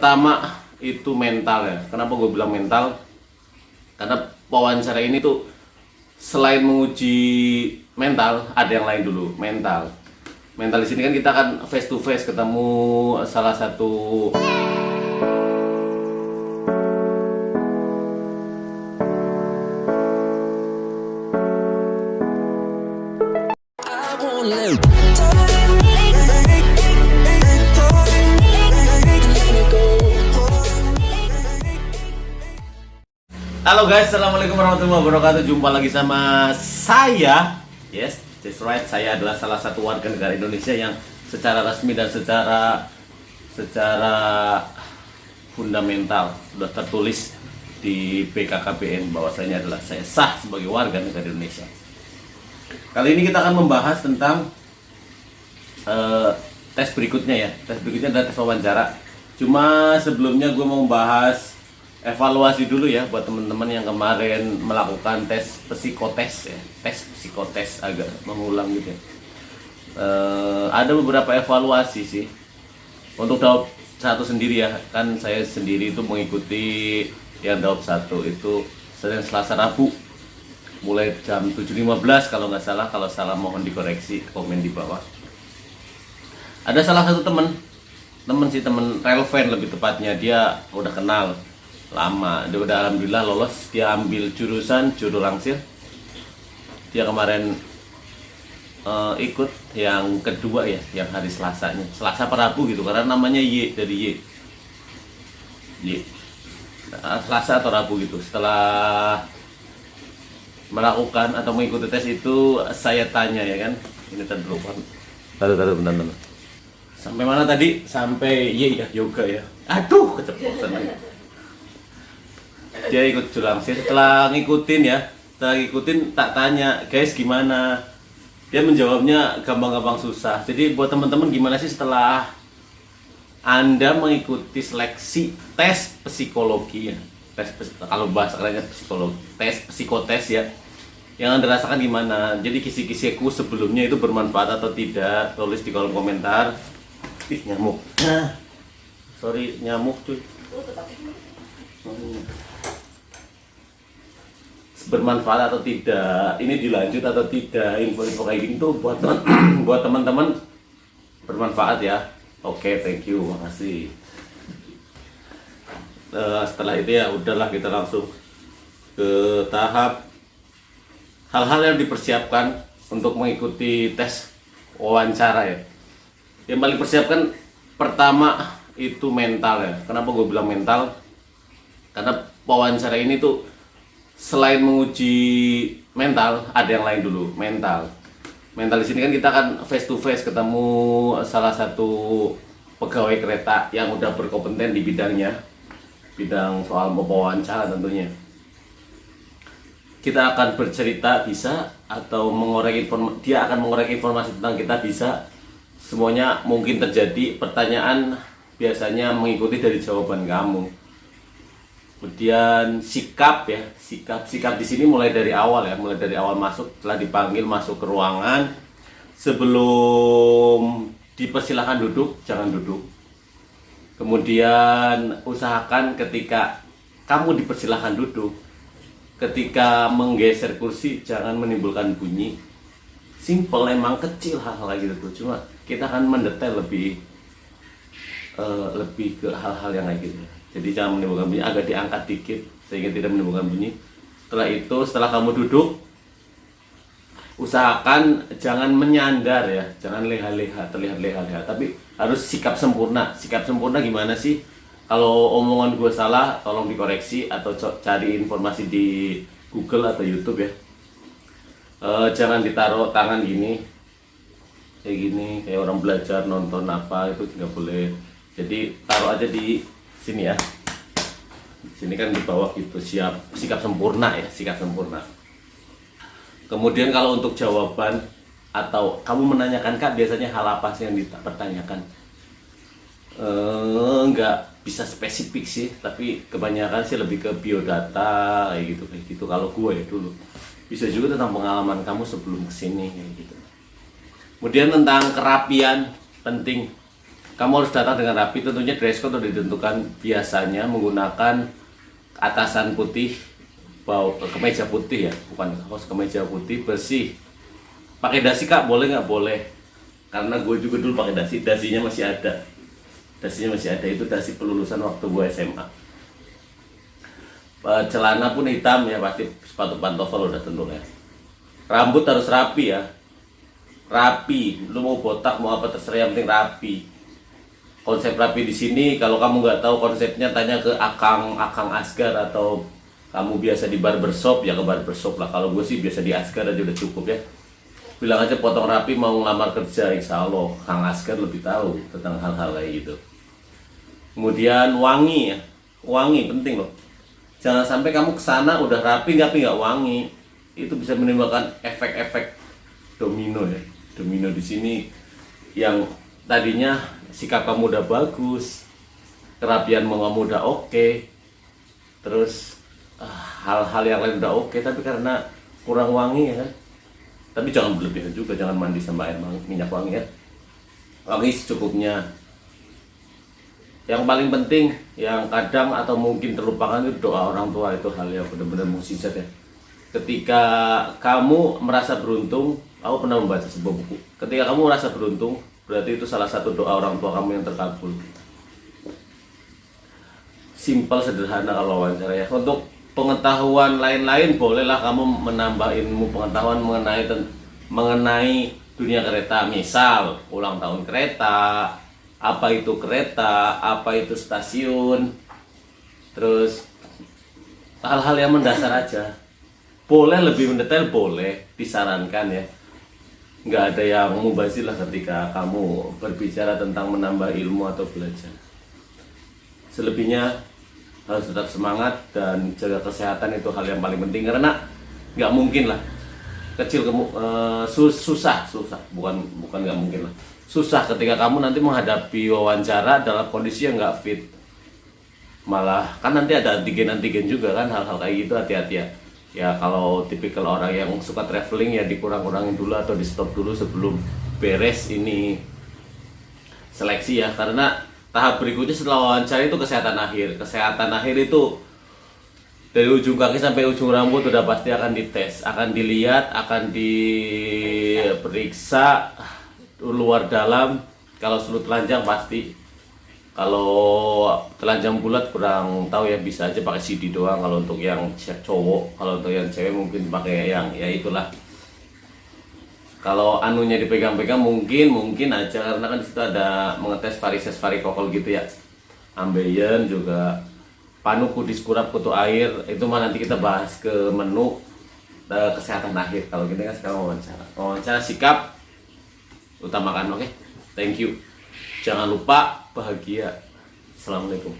pertama itu mental ya. Kenapa gue bilang mental? Karena wawancara ini tuh selain menguji mental, ada yang lain dulu, mental. Mental di sini kan kita kan face to face ketemu salah satu Halo guys, assalamualaikum warahmatullahi wabarakatuh. Jumpa lagi sama saya. Yes, that's right. Saya adalah salah satu warga negara Indonesia yang secara resmi dan secara fundamental sudah tertulis di BKKBN bahwasanya adalah saya sah sebagai warga negara Indonesia. Kali ini kita akan membahas tentang tes berikutnya ya. Tes berikutnya adalah tes wawancara. Cuma sebelumnya gue mau membahas evaluasi dulu ya buat teman-teman yang kemarin melakukan tes psikotes ya. Tes psikotes agak mengulang gitu ya. Ada beberapa evaluasi sih. Untuk Daop 1 sendiri ya, kan saya sendiri itu mengikuti yang Daop 1 itu Senin, Selasa, Rabu mulai jam 7.15 kalau nggak salah. Kalau salah mohon dikoreksi, komen di bawah. Ada salah satu teman relevan lebih tepatnya, dia udah kenal lama, dia udah alhamdulillah lolos. Dia ambil jurusan juru langsir. Dia kemarin ikut yang kedua ya, yang hari Selasanya, Selasa per Rabu gitu, karena namanya Y, dari Y. Selasa atau Rabu gitu. Setelah melakukan atau mengikuti tes itu, saya tanya ya kan, ini tadi lupa. Taruh bentar. Sampai mana tadi? Sampai Y ya, yoga ya. Aduh, keceplosan lagi. Dia ikut julangsir. Setelah ngikutin tak tanya, guys gimana? Dia menjawabnya gampang-gampang susah. Jadi buat teman-teman, gimana sih setelah Anda mengikuti seleksi tes psikologi ya? Kalau bahasa kerennya psikologi, tes psikotes ya. Yang Anda rasakan gimana? Jadi kisi-kisiku sebelumnya itu bermanfaat atau tidak? Tulis di kolom komentar. Ih, nyamuk. Sorry, nyamuk cuy. Bermanfaat atau tidak, ini dilanjut atau tidak, info-info kayak gini tuh buat buat teman-teman bermanfaat ya. Oke, thank you, makasih. Setelah itu ya udahlah, kita langsung ke tahap hal-hal yang dipersiapkan untuk mengikuti tes wawancara ya. Yang paling persiapkan pertama itu mental ya. Kenapa gue bilang mental? Karena wawancara ini tuh selain menguji mental, ada yang lain dulu, mental. Mental di sini kan kita kan face to face ketemu salah satu pegawai kereta yang udah berkompeten di bidangnya, bidang soal wawancara tentunya. Kita akan bercerita bisa, atau dia akan mengorek informasi tentang kita bisa. Semuanya mungkin terjadi. Pertanyaan biasanya mengikuti dari jawaban kamu. Kemudian sikap di sini mulai dari awal masuk. Setelah dipanggil masuk ke ruangan, sebelum dipersilahkan duduk, jangan duduk. Kemudian usahakan ketika kamu dipersilahkan duduk, ketika menggeser kursi jangan menimbulkan bunyi. Simple, emang kecil hal-hal gitu tuh. Cuma kita akan mendetail lebih ke hal-hal yang kayak gitu. Jadi jangan menimbulkan bunyi, agak diangkat dikit sehingga tidak menimbulkan bunyi. Setelah itu, setelah kamu duduk, usahakan jangan menyandar ya, jangan terlihat leha-leha, tapi harus sikap sempurna. Sikap sempurna gimana sih? Kalau omongan gue salah, tolong dikoreksi atau cari informasi di Google atau YouTube ya. Jangan ditaruh tangan gini, kayak orang belajar nonton apa, itu nggak boleh. Jadi taruh aja di sini ya. Sini kan di bawah gitu, sikap sempurna ya, sikap sempurna. Kemudian kalau untuk jawaban atau kamu menanyakan, Kak, biasanya hal apa sih yang dipertanyakan? Nggak bisa spesifik sih, tapi kebanyakan sih lebih ke biodata kayak gitu. Kalau gue ya dulu, bisa juga tentang pengalaman kamu sebelum kesini kayak gitu. Kemudian tentang kerapian, penting. Kamu harus datang dengan rapi. Tentunya dress code sudah ditentukan, biasanya menggunakan atasan putih, kemeja putih ya, bukan kaos, kemeja putih bersih. Pakai dasi kak, boleh nggak? Boleh, karena gue juga dulu pakai dasi, dasinya masih ada. Itu dasi pelulusan waktu gue SMA. Celana pun hitam ya, pasti sepatu pantofel udah tentu ya. Rambut harus rapi ya, rapi. Lu mau botak mau apa terserah, yang penting rapi. Konsep rapi di sini, kalau kamu nggak tahu konsepnya, tanya ke Akang Asgar, atau kamu biasa di barbershop ya ke barbershop lah. Kalau gue sih biasa di Asgar aja udah cukup ya. Bilang aja potong rapi mau ngelamar kerja, insya Allah Kang Asgar lebih tahu tentang hal-hal kayak gitu. Kemudian wangi ya, wangi penting loh. Jangan sampai kamu kesana udah rapi tapi nggak wangi, itu bisa menimbulkan efek-efek domino ya. Domino di sini, yang tadinya sikap kamu udah bagus, kerapian kamu udah oke, terus hal-hal yang lain udah oke, tapi karena kurang wangi ya kan. Tapi jangan berlebihan juga, jangan mandi sama air minyak wangi ya. Wangi secukupnya. Yang paling penting, yang kadang atau mungkin terlupakan, itu doa orang tua. Itu hal yang benar-benar mukjizat ya. Ketika kamu merasa beruntung, aku pernah membaca sebuah buku. Ketika kamu merasa beruntung, berarti itu salah satu doa orang tua kamu yang terkabul. Simpel, sederhana kalau wawancara ya. Untuk pengetahuan lain-lain, bolehlah kamu menambah ilmu pengetahuan mengenai dunia kereta. Misal ulang tahun kereta, apa itu kereta, apa itu stasiun, terus hal-hal yang mendasar aja. Boleh lebih mendetail, boleh, disarankan ya. Nggak ada yang mubazir lah ketika kamu berbicara tentang menambah ilmu atau belajar. Selebihnya harus tetap semangat dan jaga kesehatan, itu hal yang paling penting. Karena nggak mungkin lah susah, bukan nggak mungkin lah, susah ketika kamu nanti menghadapi wawancara dalam kondisi yang nggak fit. Malah kan nanti ada antigen juga kan, hal-hal kayak gitu, hati-hati ya. Ya kalau tipikal orang yang suka traveling ya dikurang-kurangin dulu atau di stop dulu sebelum beres ini seleksi ya. Karena tahap berikutnya setelah wawancara itu kesehatan akhir. Kesehatan akhir itu dari ujung kaki sampai ujung rambut udah pasti akan dites, akan dilihat, akan diperiksa luar dalam. Kalau sudut telanjang pasti. Kalau telanjang bulat kurang tahu ya, bisa aja pakai CD doang kalau untuk yang cowok. Kalau untuk yang cewek mungkin pakai yang ya itulah. Kalau anunya dipegang-pegang mungkin aja, karena kan disitu ada mengetes varises varikokol gitu ya. Ambeien juga, panu kudis kurap kutu air, itu mah nanti kita bahas ke menu kesehatan akhir. Kalau kita kan sekarang wawancara sikap utamakan. Oke, thank you. Jangan lupa bahagia. Assalamualaikum.